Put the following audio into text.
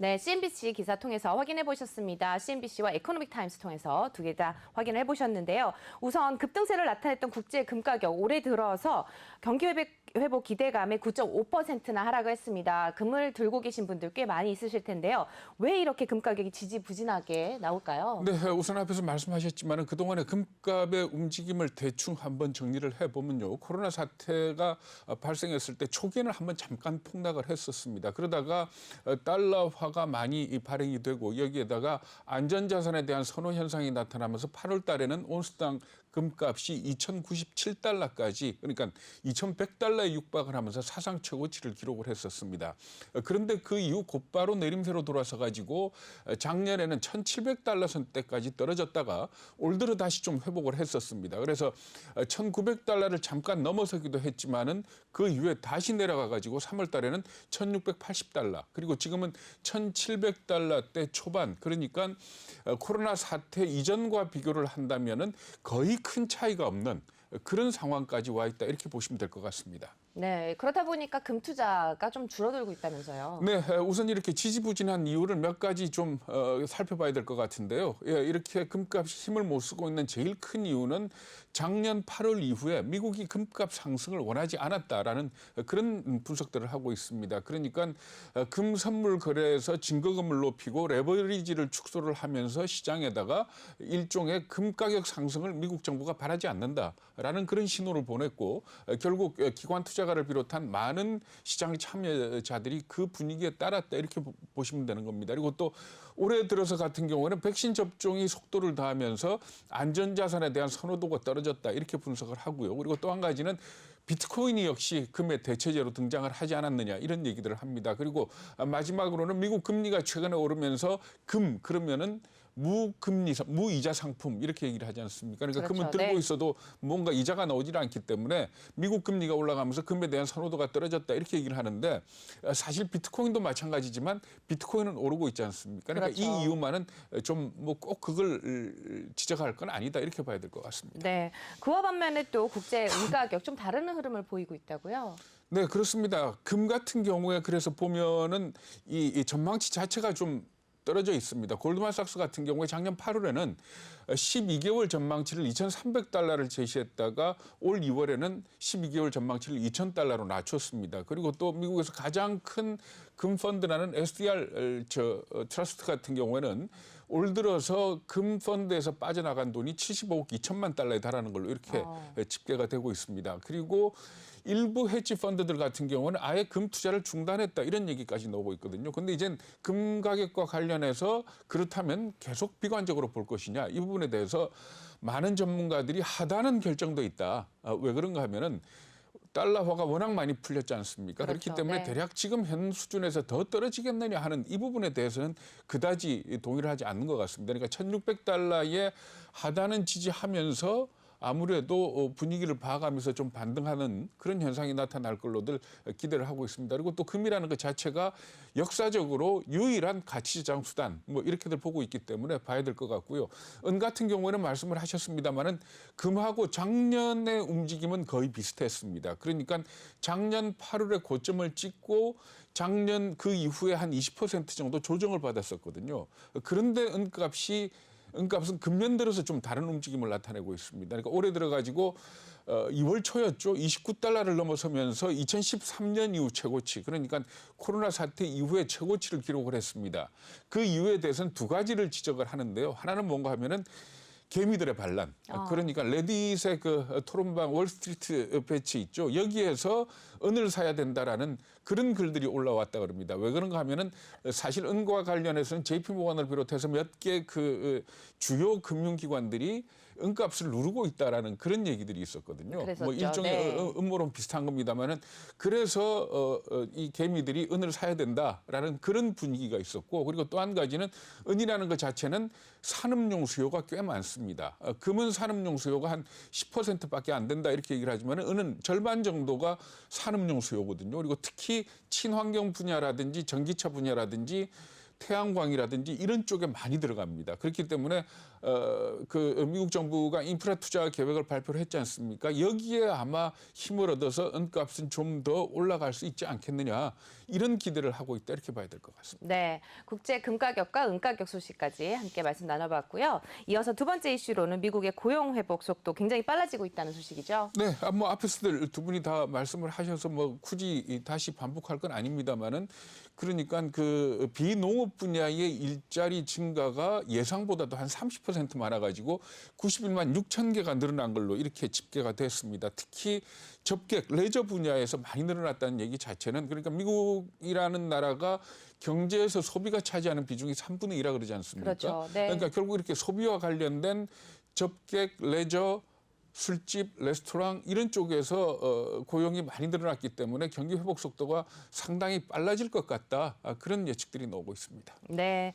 네, CNBC 기사 통해서 확인해 보셨습니다. CNBC와 에코노믹 타임스 통해서 두 개 다 확인을 해보셨는데요. 우선 급등세를 나타냈던 국제 금 가격 올해 들어서 경기 회복 기대감에 9.5%나 하락을 했습니다. 금을 들고 계신 분들 꽤 많이 있으실 텐데요. 왜 이렇게 금 가격이 지지부진하게 나올까요? 네, 우선 앞에서 말씀하셨지만 그동안의 금값의 움직임을 대충 한번 정리를 해보면요. 코로나 사태가 발생했을 때 초기에는 한번 잠깐 폭락을 했었습니다. 그러다가 달러화가 많이 발행이 되고 여기에다가 안전자산에 대한 선호 현상이 나타나면서 8월 달에는 온스당 금값이 2,097달러까지 그러니까 2,100달러에 육박을 하면서 사상 최고치를 기록을 했었습니다. 그런데 그 이후 곧바로 내림세로 돌아서 가지고 작년에는 1,700달러 선대까지 떨어졌다가 올 들어 다시 좀 회복을 했었습니다. 그래서 1,900달러를 잠깐 넘어서기도 했지만은 그 이후에 다시 내려가 가지고 3월 달에는 1,680달러 그리고 지금은 1,700달러대 초반 그러니까 코로나 사태 이전과 비교를 한다면은 거의 큰 차이가 없는 그런 상황까지 와 있다 이렇게 보시면 될 것 같습니다. 네, 그렇다 보니까 금 투자가 좀 줄어들고 있다면서요. 네, 우선 이렇게 지지부진한 이유를 몇 가지 좀 살펴봐야 될 것 같은데요. 예, 이렇게 금값이 힘을 못 쓰고 있는 제일 큰 이유는 작년 8월 이후에 미국이 금값 상승을 원하지 않았다라는 그런 분석들을 하고 있습니다. 그러니까 금 선물 거래에서 증거금을 높이고 레버리지를 축소를 하면서 시장에다가 일종의 금 가격 상승을 미국 정부가 바라지 않는다라는 그런 신호를 보냈고 결국 기관 투자가를 비롯한 많은 시장 참여자들이 그 분위기에 따랐다 이렇게 보시면 되는 겁니다. 그리고 또 올해 들어서 같은 경우에는 백신 접종이 속도를 다하면서 안전자산에 대한 선호도가 떨어졌다 이렇게 분석을 하고요. 그리고 또 한 가지는 비트코인이 역시 금의 대체제로 등장을 하지 않았느냐 이런 얘기들을 합니다. 그리고 마지막으로는 미국 금리가 최근에 오르면서 금 그러면은 무금리, 무이자 상품 이렇게 얘기를 하지 않습니까? 그러니까 그렇죠. 금은 들고 네. 있어도 뭔가 이자가 나오질 않기 때문에 미국 금리가 올라가면서 금에 대한 선호도가 떨어졌다 이렇게 얘기를 하는데 사실 비트코인도 마찬가지지만 비트코인은 오르고 있지 않습니까? 그러니까 그렇죠. 이 이유만은 좀 뭐 꼭 그걸 지적할 건 아니다 이렇게 봐야 될 것 같습니다. 네, 그와 반면에 또 국제 은 가격 좀 다른 흐름을 보이고 있다고요? 네, 그렇습니다. 금 같은 경우에 그래서 보면은 이 전망치 자체가 좀 떨어져 있습니다. 골드만삭스 같은 경우에 작년 8월에는 12개월 전망치를 2,300달러를 제시했다가 올 2월에는 12개월 전망치를 2,000달러로 낮췄습니다. 그리고 또 미국에서 가장 큰 금 펀드라는 SDR 트러스트 같은 경우에는 올 들어서 금 펀드에서 빠져나간 돈이 75억 2천만 달러에 달하는 걸로 이렇게 집계가 되고 있습니다. 그리고 일부 헤지 펀드들 같은 경우는 아예 금 투자를 중단했다 이런 얘기까지 나오고 있거든요. 그런데 이젠 금 가격과 관련해서 그렇다면 계속 비관적으로 볼 것이냐 이 부분에 대해서 많은 전문가들이 하다는 결정도 있다. 왜 그런가 하면은 달러화가 워낙 많이 풀렸지 않습니까? 그렇죠. 그렇기 때문에 네. 대략 지금 현 수준에서 더 떨어지겠느냐 하는 이 부분에 대해서는 그다지 동의를 하지 않는 것 같습니다. 그러니까 1,600달러에 하단은 지지하면서 아무래도 분위기를 봐가면서 좀 반등하는 그런 현상이 나타날 걸로들 기대를 하고 있습니다. 그리고 또 금이라는 것 자체가 역사적으로 유일한 가치저장 수단 뭐 이렇게들 보고 있기 때문에 봐야 될 것 같고요. 은 같은 경우에는 말씀을 하셨습니다마는 금하고 작년의 움직임은 거의 비슷했습니다. 그러니까 작년 8월에 고점을 찍고 작년 그 이후에 한 20% 정도 조정을 받았었거든요. 그런데 은값은 금년 들어서 좀 다른 움직임을 나타내고 있습니다. 그러니까 올해 들어가지고 2월 초였죠. 29달러를 넘어서면서 2013년 이후 최고치. 그러니까 코로나 사태 이후에 최고치를 기록을 했습니다. 그 이유에 대해서는 두 가지를 지적을 하는데요. 하나는 뭔가 하면은 개미들의 반란. 그러니까 레딧의 그 토론방 월스트리트 배치 있죠. 여기에서 은을 사야 된다라는 그런 글들이 올라왔다 그럽니다. 왜 그런가 하면은 사실 은과 관련해서는 JP모건을 비롯해서 몇 개 그 주요 금융기관들이 은값을 누르고 있다라는 그런 얘기들이 있었거든요. 그랬었죠. 뭐 일종의 네. 음모론 비슷한 겁니다만은 그래서 이 개미들이 은을 사야 된다라는 그런 분위기가 있었고 그리고 또 한 가지는 은이라는 것 자체는 산업용 수요가 꽤 많습니다. 금은 산업용 수요가 한 10%밖에 안 된다 이렇게 얘기를 하지만 은은 절반 정도가 산업용 수요거든요. 그리고 특히 친환경 분야라든지 전기차 분야라든지 태양광이라든지 이런 쪽에 많이 들어갑니다. 그렇기 때문에 그 미국 정부가 인프라 투자 계획을 발표를 했지 않습니까? 여기에 아마 힘을 얻어서 은값은 좀 더 올라갈 수 있지 않겠느냐 이런 기대를 하고 있다 이렇게 봐야 될 것 같습니다. 네, 국제 금가격과 은가격 소식까지 함께 말씀 나눠봤고요. 이어서 두 번째 이슈로는 미국의 고용 회복 속도 굉장히 빨라지고 있다는 소식이죠. 네, 뭐 앞에서들 두 분이 다 말씀을 하셔서 뭐 굳이 다시 반복할 건 아닙니다만은 그러니까 그 비농업 분야의 일자리 증가가 예상보다도 한 30% 많아가지고 91만 6천 개가 늘어난 걸로 이렇게 집계가 됐습니다. 특히 접객, 레저 분야에서 많이 늘어났다는 얘기 자체는 그러니까 미국이라는 나라가 경제에서 소비가 차지하는 비중이 3분의 1이라 그러지 않습니까? 그렇죠. 네. 그러니까 결국 이렇게 소비와 관련된 접객, 레저, 술집, 레스토랑 이런 쪽에서 고용이 많이 늘어났기 때문에 경기 회복 속도가 상당히 빨라질 것 같다. 그런 예측들이 나오고 있습니다. 네.